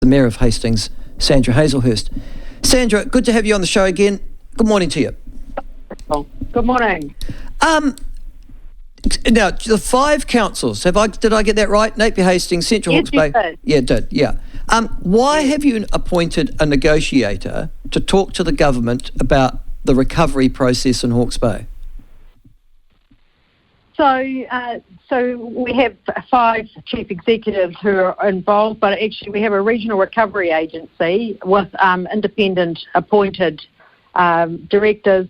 the Mayor of Hastings, Sandra Hazlehurst. Sandra, good to have you on the show again. Good morning to you. Oh, good morning. Now, the 5 councils, did I get that right? Napier, Hastings, Central Yes, Hawke's Bay. you did. Yeah, did, yeah. Why have you appointed a negotiator to talk to the government about the recovery process in Hawke's Bay? So we have 5 chief executives who are involved, but actually we have a regional recovery agency with independent appointed directors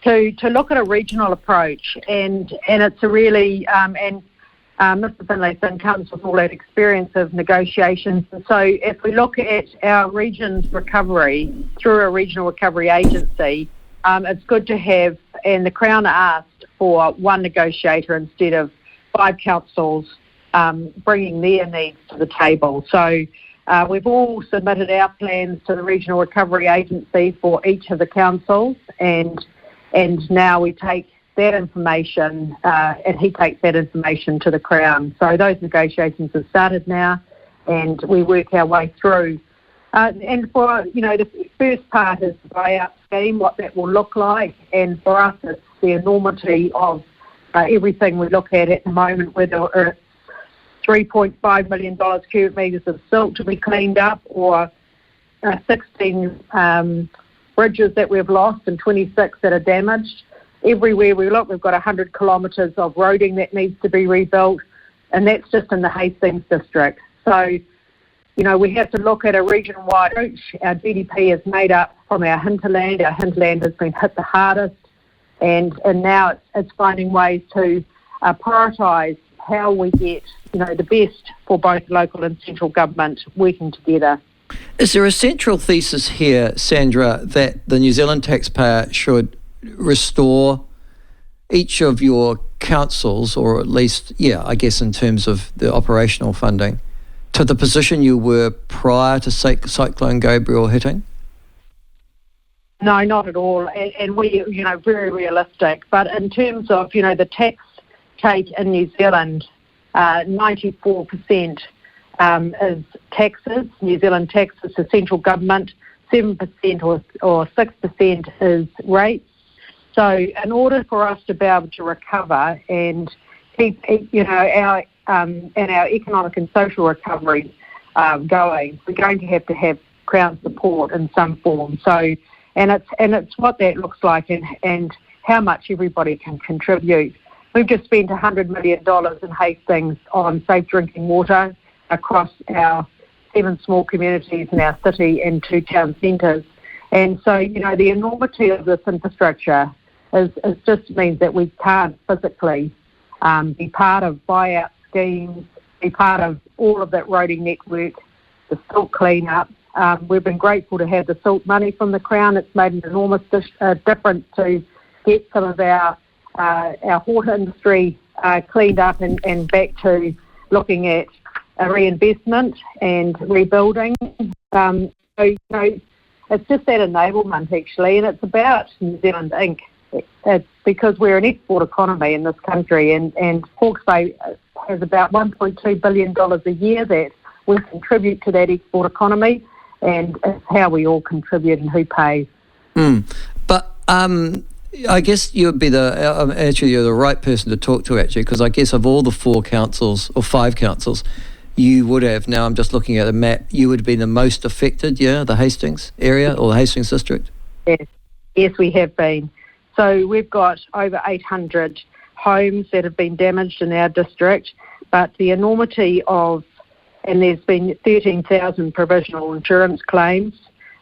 to look at a regional approach, and it's a really Mr. Finlayson comes with all that experience of negotiations, and so if we look at our region's recovery through a regional recovery agency, it's good to have, and the Crown asked for 1 negotiator instead of 5 councils bringing their needs to the table. So we've all submitted our plans to the Regional Recovery Agency for each of the councils, and now we take that information and he takes that information to the Crown. So those negotiations have started now, and we work our way through. And for, the first part is the buyout scheme, what that will look like, and for us it's the enormity of everything we look at the moment, whether it's $3.5 million cubic metres of silt to be cleaned up, or 16 bridges that we've lost and 26 that are damaged. Everywhere we look, we've got 100 kilometres of roading that needs to be rebuilt, and that's just in the Hastings district. So, we have to look at a region-wide approach. Our GDP is made up from our hinterland. Our hinterland has been hit the hardest, and now it's finding ways to prioritise how we get, the best for both local and central government working together. Is there a central thesis here, Sandra, that the New Zealand taxpayer should restore each of your councils, or at least, I guess in terms of the operational funding, to the position you were prior to Cyclone Gabrielle hitting? No, not at all. And we, very realistic. But in terms of, the tax take in New Zealand, 94% is taxes, New Zealand taxes to central government, 7% or 6% is rates. So in order for us to be able to recover and keep, our economic and social recovery going, we're going to have Crown support in some form. So, and it's what that looks like and how much everybody can contribute. We've just spent $100 million in Hastings on safe drinking water across our 7 small communities in our city and 2 town centres. And so, the enormity of this infrastructure is just means that we can't physically be part of buyout schemes, be part of all of that roading network, the silt clean-up. We've been grateful to have the silt money from the Crown. It's made an enormous difference to get some of our horse industry cleaned up and back to looking at a reinvestment and rebuilding. So, it's just that enablement, actually, and it's about New Zealand Inc. It's because we're an export economy in this country, and Hawke's Bay has about $1.2 billion a year that we contribute to that export economy, and it's how we all contribute and who pays. But I guess you'd be you're the right person to talk to, actually, because I guess of all the 4 councils or 5 councils, you would have, now I'm just looking at a map, you would be the most affected, the Hastings area or the Hastings district? Yes, we have been. So we've got over 800 homes that have been damaged in our district, but the enormity of, and there's been 13,000 provisional insurance claims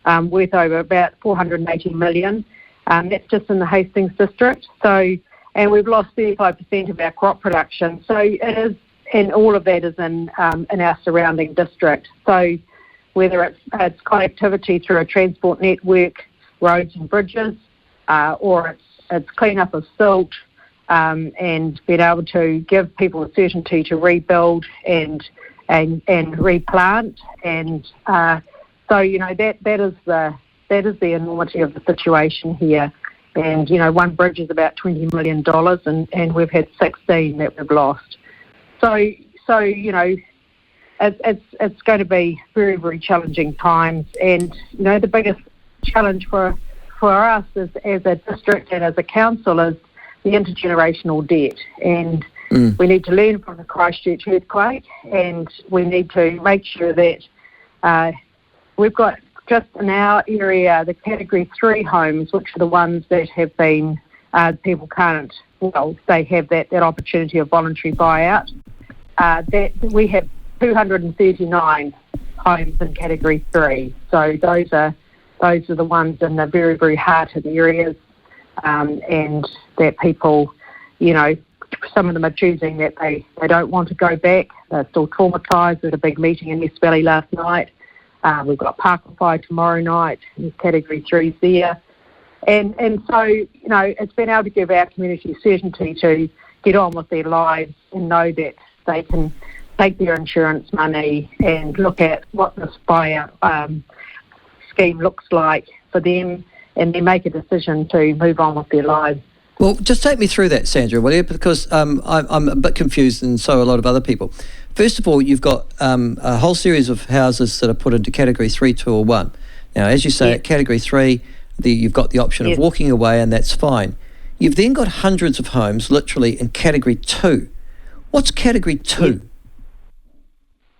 worth over about $480 million. That's just in the Hastings district. So, and we've lost 35% of our crop production. So it is, and all of that is in our surrounding district. So whether it's connectivity through a transport network, roads and bridges, or it's clean-up of silt, and being able to give people a certainty to rebuild and replant, and so that is the enormity of the situation here. And one bridge is about $20 million, and we've had 16 that we've lost. So it's going to be very, very challenging times. And, the biggest challenge for us as a district and as a council is the intergenerational debt. And we need to learn from the Christchurch earthquake, and we need to make sure that we've got just in our area the Category 3 homes, which are the ones that have been, people can't, they have that opportunity of voluntary buyout. That we have 239 homes in Category 3. So those are the ones in the very, very hard-hit areas, and that people, some of them are choosing that they don't want to go back. They're still traumatised. There's a big meeting in East Valley last night. We've got Parkawhai tomorrow night. There's Category 3's there. And so, it's been able to give our community certainty to get on with their lives and know that they can take their insurance money and look at what this buyout scheme looks like for them, and then make a decision to move on with their lives. Well, just take me through that, Sandra, will you? Because I'm a bit confused, and so are a lot of other people. First of all, you've got a whole series of houses that are put into Category 3, 2 or 1. Now, as you say, at Category 3, you've got the option of walking away, and that's fine. You've then got hundreds of homes literally in Category 2. What's Category 2?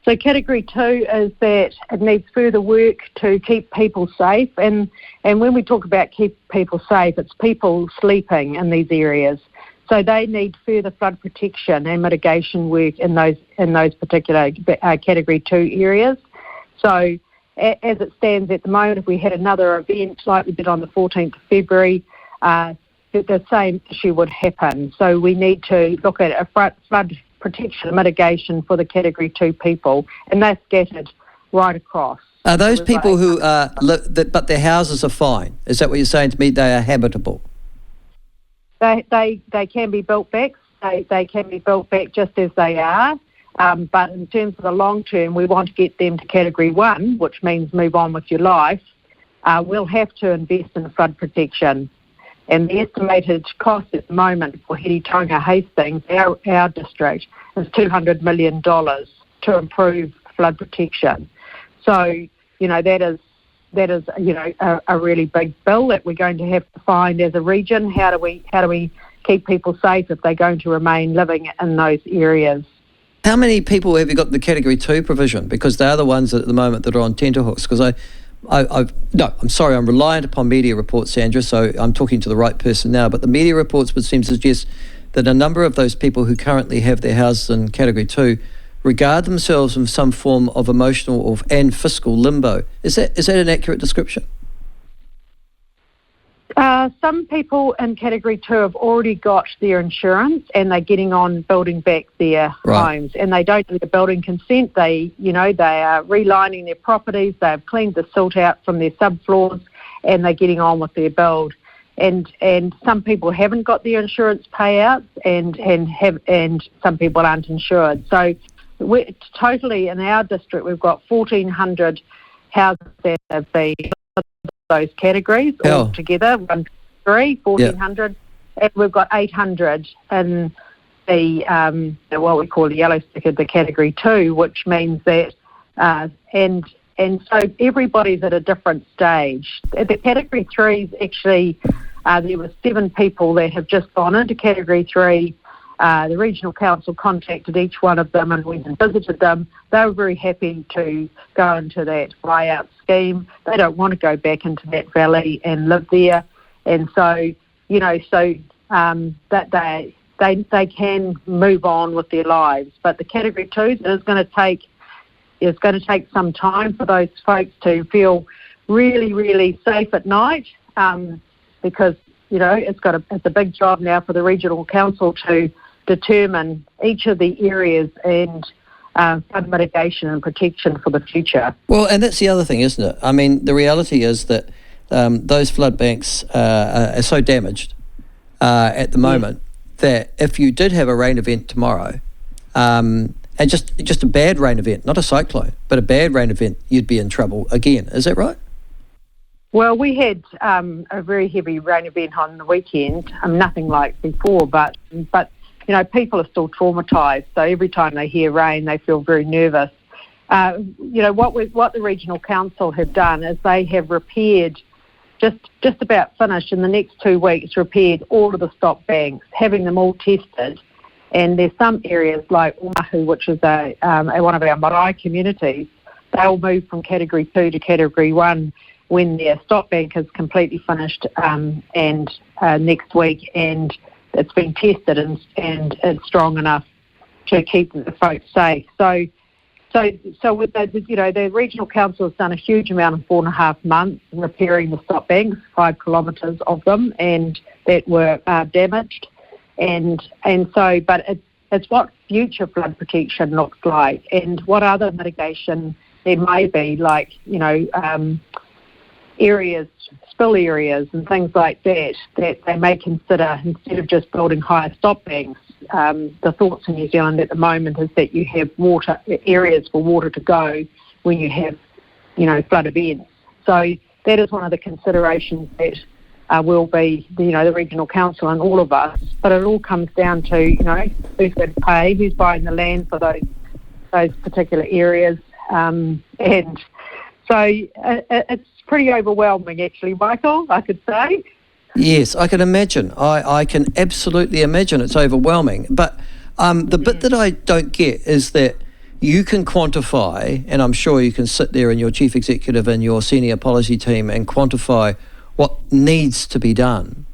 So Category 2 is that it needs further work to keep people safe. And when we talk about keep people safe, it's people sleeping in these areas. So they need further flood protection and mitigation work in those particular Category 2 areas. So as it stands at the moment, if we had another event like we did on the 14th of February, the same issue would happen. So we need to look at a flood protection and mitigation for the Category 2 people, and they're scattered right across. Are those people who are, but their houses are fine? Is that what you're saying to me? They are habitable? They can be built back. They can be built back just as they are. But in terms of the long term, we want to get them to Category 1, which means move on with your life. We'll have to invest in flood protection. And the estimated cost at the moment for Hiritonga Hastings, our district, is $200 million to improve flood protection. So, that is a really big bill that we're going to have to find as a region. How do we keep people safe if they're going to remain living in those areas? How many people have you got in the Category 2 provision? Because they are the ones at the moment that are on tenterhooks. Because I'm sorry, I'm reliant upon media reports, Sandra, so I'm talking to the right person now, but the media reports would seem to suggest that a number of those people who currently have their houses in Category 2 regard themselves in some form of emotional and fiscal limbo. Is that an accurate description? Some people in Category 2 have already got their insurance and they're getting on building back their homes, and they don't need a building consent. They are relining their properties. They've cleaned the silt out from their subfloors, and they're getting on with their build. And some people haven't got their insurance payouts, and some people aren't insured. So we're totally in our district, we've got 1,400 houses that have been those categories all together, 1,400, and we've got 800 in the what we call the yellow sticker, the Category 2, which means that and so everybody's at a different stage. The Category 3s actually, there were 7 people that have just gone into Category 3. The regional council contacted each one of them and went and visited them. They were very happy to go into that buyout scheme. They don't want to go back into that valley and live there, and so that they can move on with their lives. But the Category 2s, it's going to take some time for those folks to feel really, really safe at night, because it's a big job now for the regional council to determine each of the areas and flood mitigation and protection for the future. Well, and that's the other thing, isn't it? I mean, the reality is that those flood banks are so damaged at the moment that if you did have a rain event tomorrow, and just a bad rain event, not a cyclone, but a bad rain event, you'd be in trouble again. Is that right? Well, we had a very heavy rain event on the weekend, nothing like before, but people are still traumatised. So every time they hear rain, they feel very nervous. what the regional council have done is they have repaired, just about finished in the next 2 weeks, repaired all of the stop banks, having them all tested. And there's some areas like Oahu, which is one of our marae communities, they'll move from Category 2 to Category 1 when their stop bank is completely finished next week, and it's been tested and it's strong enough to keep the folks safe. So with the regional council has done a huge amount in 4.5 months repairing the stop banks, 5 kilometres of them, and that were damaged. But it's what future flood protection looks like, and what other mitigation there may be, like areas, spill areas, and things like that they may consider instead of just building higher stop banks. The thoughts in New Zealand at the moment is that you have areas for water to go when you have, flood events. So that is one of the considerations that will be, the regional council and all of us. But it all comes down to, who's going to pay, who's buying the land for those particular areas. And so it's pretty overwhelming, actually, Michael, I could say. Yes, I can imagine. I can absolutely imagine it's overwhelming. But the bit that I don't get is that you can quantify, and I'm sure you can sit there in your chief executive and your senior policy team and quantify what needs to be done.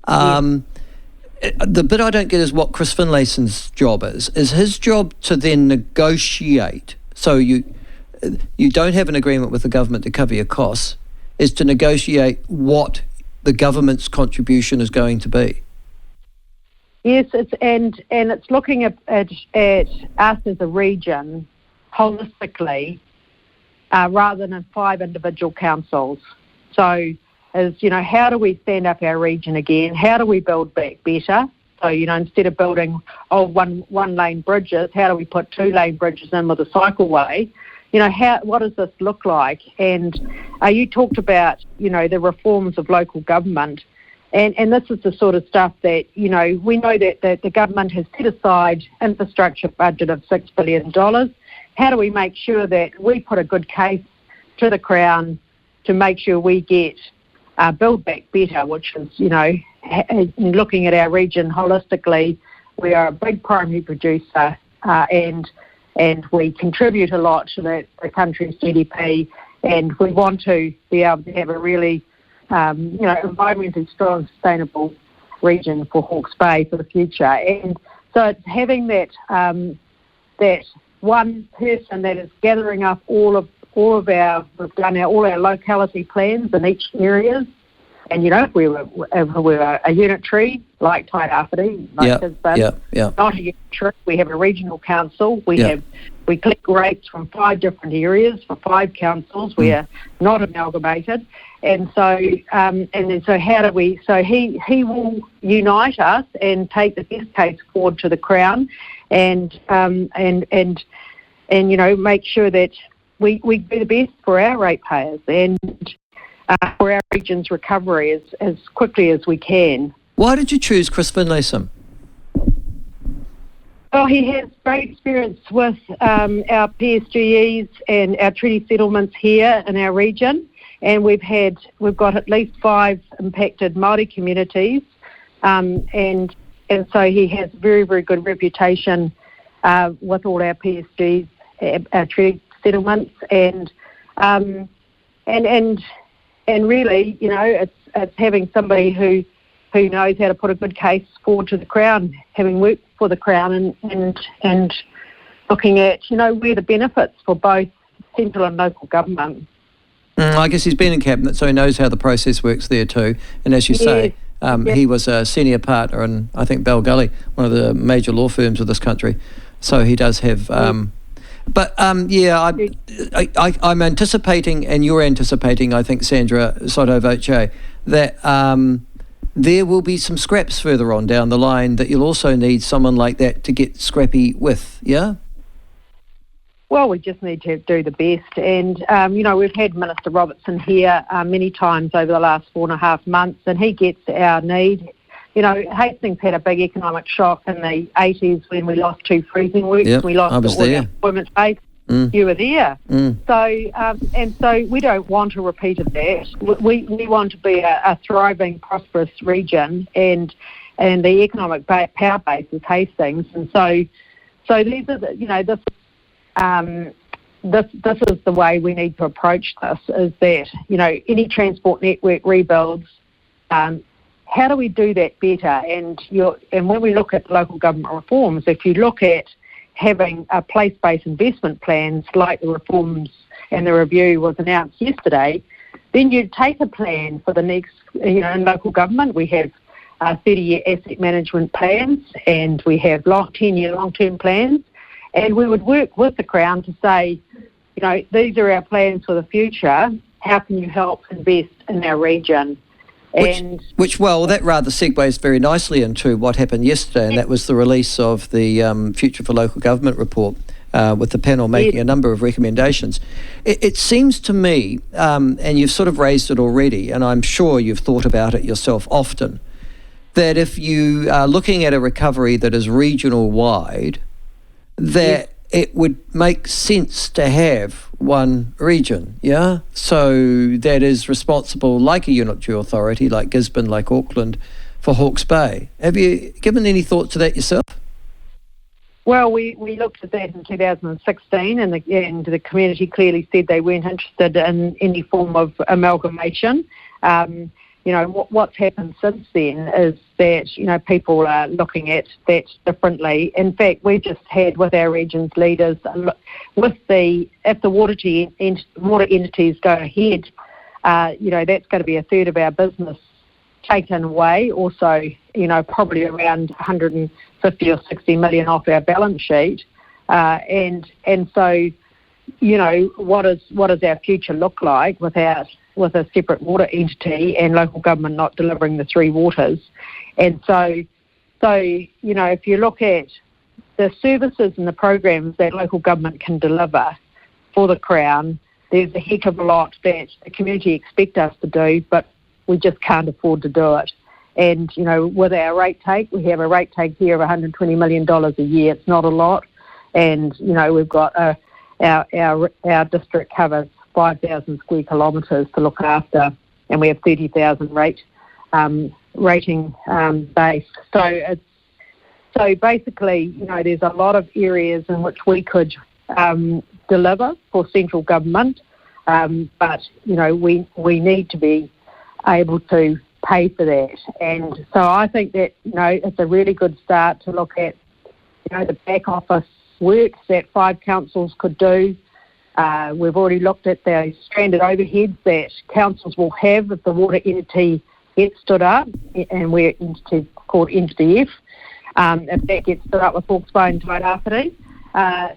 The bit I don't get is what Chris Finlayson's job is. Is his job to then negotiate? So you don't have an agreement with the government to cover your costs, is to negotiate what the government's contribution is going to be. Yes, it's looking at us as a region holistically, rather than 5 individual councils. So, how do we stand up our region again? How do we build back better? So, instead of building one-lane bridges, how do we put 2-lane bridges in with a cycleway? What does this look like? And you talked about, the reforms of local government. And this is the sort of stuff that, we know that the government has set aside infrastructure budget of $6 billion. How do we make sure that we put a good case to the Crown to make sure we get Build Back Better, which is, looking at our region holistically, we are a big primary producer and we contribute a lot to the country's GDP, and we want to be able to have a really, environmentally strong, sustainable region for Hawke's Bay for the future. And so it's having that one person that is gathering up all of our, we've done all our locality plans in each areas. And, if we were a unitary, like Tairāwhiti, not a unitary, we have a regional council. We collect rates from 5 different areas for 5 councils. We are not amalgamated. And so, how do we? So he will unite us and take the best case forward to the Crown, and make sure that we do the best for our ratepayers and for our region's recovery as quickly as we can. Why did you choose Chris Finlayson? Well, he has great experience with our PSGEs and our treaty settlements here in our region, and we've got at least 5 impacted Māori communities, and so he has very, very good reputation with all our PSGs, our treaty settlements, and really, it's having somebody who knows how to put a good case forward to the Crown, having worked for the Crown and looking at, where the benefits for both central and local government. I guess he's been in Cabinet, so he knows how the process works there too. And as you say, he was a senior partner in, I think, Bell Gully, one of the major law firms of this country. So he does have... I'm anticipating, and you're anticipating, I think, Sandra Soto Voce, that there will be some scraps further on down the line that you'll also need someone like that to get scrappy with, yeah? Well, we just need to do the best. And, we've had Minister Robertson here many times over the last 4.5 months, and he gets our need. Hastings had a big economic shock in the 80s when we lost 2 freezing works. Yep, we lost I was all there. our employment base. you were there. So we don't want a repeat of that. We want to be a thriving, prosperous region, and the economic power base is Hastings. And so these are this is the way we need to approach this, is that, any transport network rebuilds, how do we do that better? And when we look at local government reforms, if you look at having a place-based investment plans like the reforms and the review was announced yesterday, then you take a plan for the next, in local government we have 30-year asset management plans, and we have 10-year long-term plans, and we would work with the Crown to say, these are our plans for the future. How can you help invest in our region? That rather segues very nicely into what happened yesterday, and that was the release of the Future for Local Government report, with the panel making a number of recommendations. It seems to me, and you've sort of raised it already, and I'm sure you've thought about it yourself often, that if you are looking at a recovery that is regional-wide, that it would make sense to have one region, yeah? So that is responsible, like a unitary authority, like Gisborne, like Auckland, for Hawke's Bay. Have you given any thought to that yourself? Well, we looked at that in 2016, and the community clearly said they weren't interested in any form of amalgamation. What's happened since then is that, people are looking at that differently. In fact, we just had with our region's leaders, if the water entities go ahead, that's going to be a third of our business taken away. Also, probably around 150 or 60 million off our balance sheet. And so, what does our future look like with a separate water entity and local government not delivering the three waters? And so if you look at the services and the programs that local government can deliver for the Crown, there's a heck of a lot that the community expect us to do, but we just can't afford to do it. And, with our rate take, we have a rate take here of $120 million a year. It's not a lot. And, we've got our district covers 5,000 square kilometres to look after, and we have 30,000 rating base. So basically, there's a lot of areas in which we could deliver for central government, but we need to be able to pay for that. And so I think that it's a really good start to look at the back office work that 5 councils could do. We've already looked at the stranded overheads that councils will have if the water entity gets stood up, and we're entity called Entity F, if that gets stood up with Hawke's Bay and Tairāwhiti.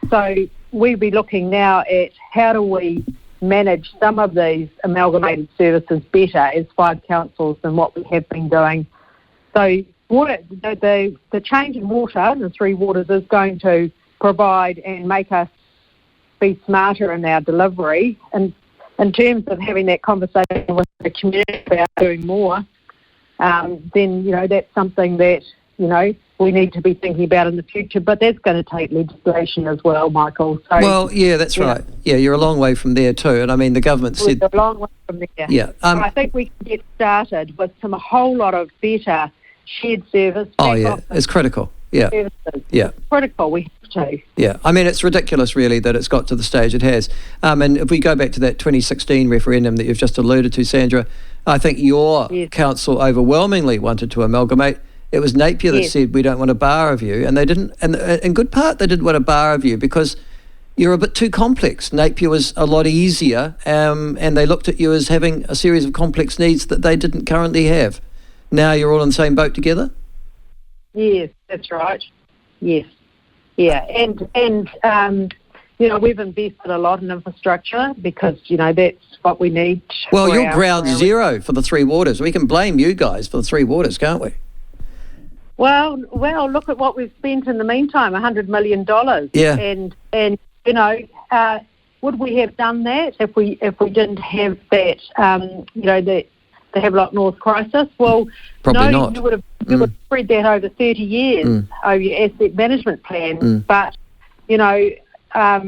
So we'll be looking now at how do we manage some of these amalgamated services better as 5 councils than what we have been doing. So the change in water, the three waters, is going to provide and make us be smarter in our delivery. And in terms of having that conversation with the community about doing more, then, that's something that, we need to be thinking about in the future. But that's going to take legislation as well, Michael. So, well, yeah, that's right. Yeah, you're a long way from there too. And I mean, the government said... We're a long way from there. Yeah. I think we can get started with a whole lot of better shared service. Oh, yeah, it's critical. Yeah. Services. Yeah. It's critical. We have to. Yeah. I mean, it's ridiculous, really, that it's got to the stage it has. And if we go back to that 2016 referendum that you've just alluded to, Sandra, I think your council overwhelmingly wanted to amalgamate. It was Napier that said, we don't want a bar of you. And they didn't, and in good part, they didn't want a bar of you because you're a bit too complex. Napier was a lot easier, and they looked at you as having a series of complex needs that they didn't currently have. Now you're all in the same boat together? Yes, that's right. Yes. Yeah, and we've invested a lot in infrastructure because, that's what we need. Well, you're ground zero for the three waters. We can blame you guys for the three waters, can't we? Well, look at what we've spent in the meantime, $100 million. Yeah. And would we have done that if we didn't have that, the Havelock North crisis? Well, probably not. You would have spread that over 30 years over your asset management plan. But,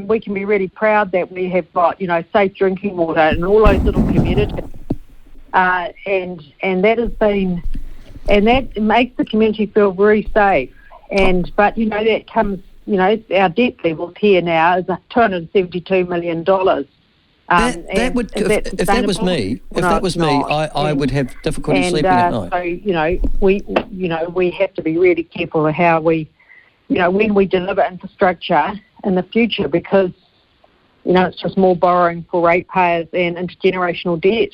we can be really proud that we have got, safe drinking water in all those little communities. And that has been, and that makes the community feel very safe. But that comes, our debt levels here now is $272 million. If that was me, I would have difficulty sleeping at night. So we have to be really careful of how we, when we deliver infrastructure in the future, because it's just more borrowing for ratepayers and intergenerational debt.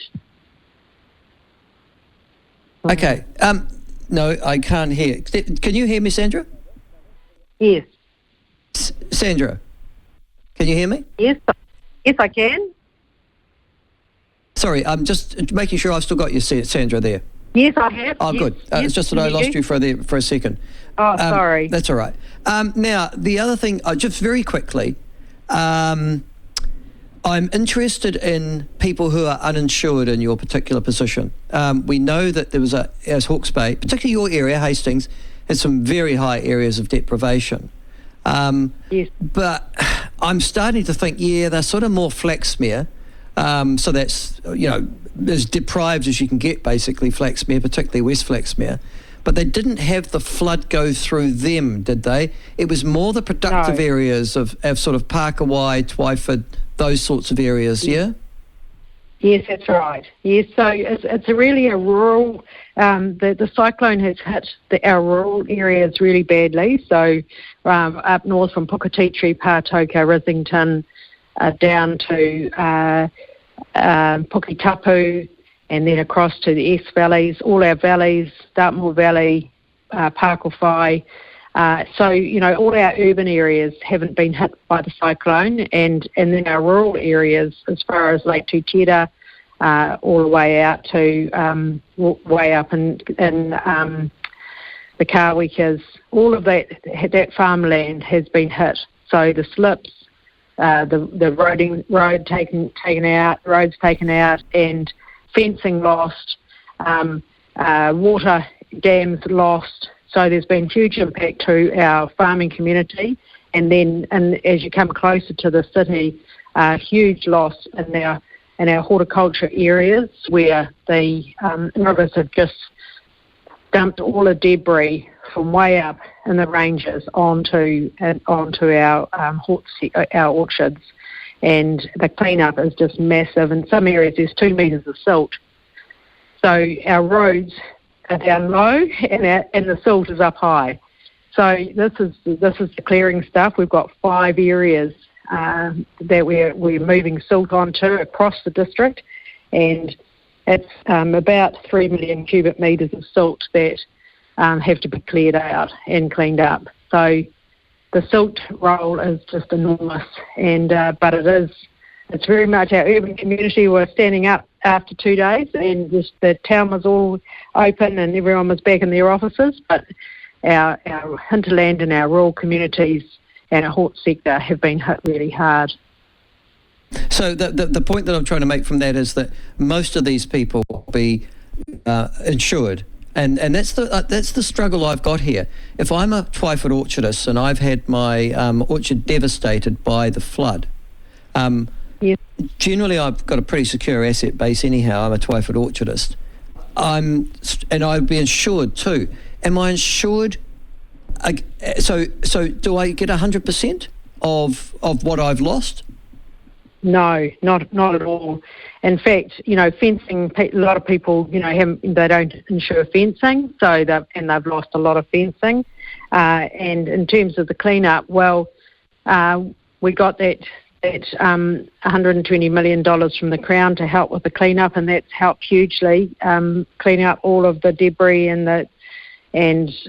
Okay. No, I can't hear. Can you hear me, Sandra? Yes. Sandra, can you hear me? Yes, I can. Sorry, I'm just making sure I've still got you, Sandra, there. Yes, I have. Oh, yes, good. It's just that I lost you for a second. Oh, sorry. That's all right. Now, the other thing, just very quickly, I'm interested in people who are uninsured in your particular position. We know that there was as Hawke's Bay, particularly your area, Hastings, has some very high areas of deprivation. Yes. But I'm starting to think, they're sort of more Flaxmere. So that's, as deprived as you can get, basically, Flaxmere, particularly West Flaxmere. But they didn't have the flood go through them, did they? It was more the productive areas of sort of Parkawai, Twyford, those sorts of areas, yeah? Yes, that's right. Yes, so it's really a rural, the cyclone has hit our rural areas really badly. So up north from Puketitri, Pātoka, Rissington, down to Puketapu, and then across to the East Valleys, all our valleys, Dartmoor Valley, Parkawhai. So, all our urban areas haven't been hit by the cyclone, and then our rural areas, as far as Lake Tutera, all the way out to way up in the Kawikas, all of that farmland has been hit. So the slips, the roads taken out, and fencing lost, water dams lost. So there's been huge impact to our farming community, and as you come closer to the city, huge loss in our horticulture areas, where the rivers have just dumped all the debris from way up in the ranges onto our orchards, and the cleanup is just massive. In some areas, there's 2 metres of silt. So our roads are down low, and the silt is up high. So this is the clearing stuff. We've got 5 areas that we're moving silt onto across the district, and it's about 3 million cubic metres of silt that have to be cleared out and cleaned up. So the silt roll is just enormous, and but it's very much our urban community were standing up after 2 days, and just the town was all open and everyone was back in their offices, but our hinterland and our rural communities and our hort sector have been hit really hard. So the point that I'm trying to make from that is that most of these people will be insured, and that's the struggle I've got here. If I'm a Twyford orchardist and I've had my orchard devastated by the flood, yes. Generally I've got a pretty secure asset base anyhow. I'm a Twyford orchardist. And I'd be insured too. Am I insured? So do I get 100% of what I've lost? No, not at all. In fact, fencing. A lot of people, they don't insure fencing, so they've lost a lot of fencing. And in terms of the cleanup, we got that $120 million from the Crown to help with the cleanup, and that's helped hugely clean up all of the debris and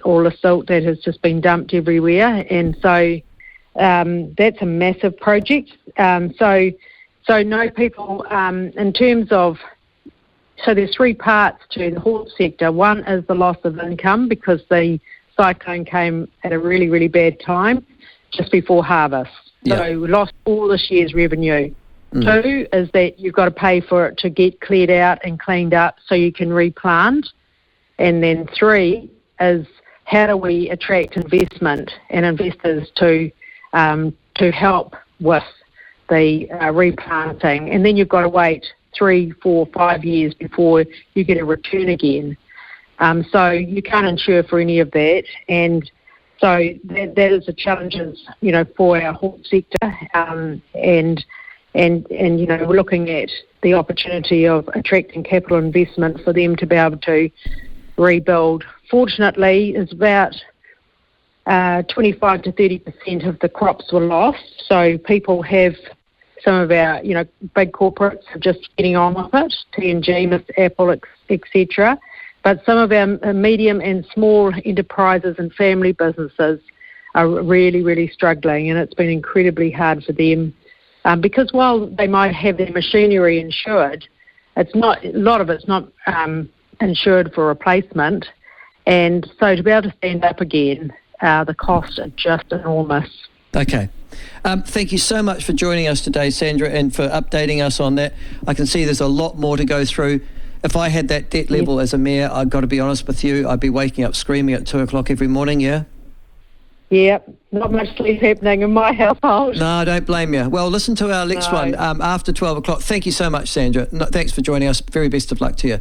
all the silt that has just been dumped everywhere. And so that's a massive project. So no people, in terms of, so there's 3 parts to the hort sector. One is the loss of income because the cyclone came at a really, really bad time, just before harvest. Yeah. So we lost all this year's revenue. 2 is that you've got to pay for it to get cleared out and cleaned up so you can replant. And then 3 is how do we attract investment and investors to help with the replanting, and then you've got to wait 3, 4, 5 years before you get a return again. So you can't insure for any of that, and so that is the challenges, for our horse sector, and we're looking at the opportunity of attracting capital investment for them to be able to rebuild. Fortunately, it's about 25 to 30% of the crops were lost, so people have, some of our, big corporates are just getting on with it, T&G, Miss Apple, etc. But some of our medium and small enterprises and family businesses are really, really struggling, and it's been incredibly hard for them because while they might have their machinery insured, a lot of it's not insured for replacement, and so to be able to stand up again, the costs are just enormous. Okay. Thank you so much for joining us today, Sandra, and for updating us on that. I can see there's a lot more to go through. If I had that debt level as a mayor, I've got to be honest with you, I'd be waking up screaming at 2 o'clock every morning, yeah? Yep, not much sleep happening in my household. No, I don't blame you. Well, listen to our next one after 12 o'clock. Thank you so much, Sandra. Thanks for joining us. Very best of luck to you.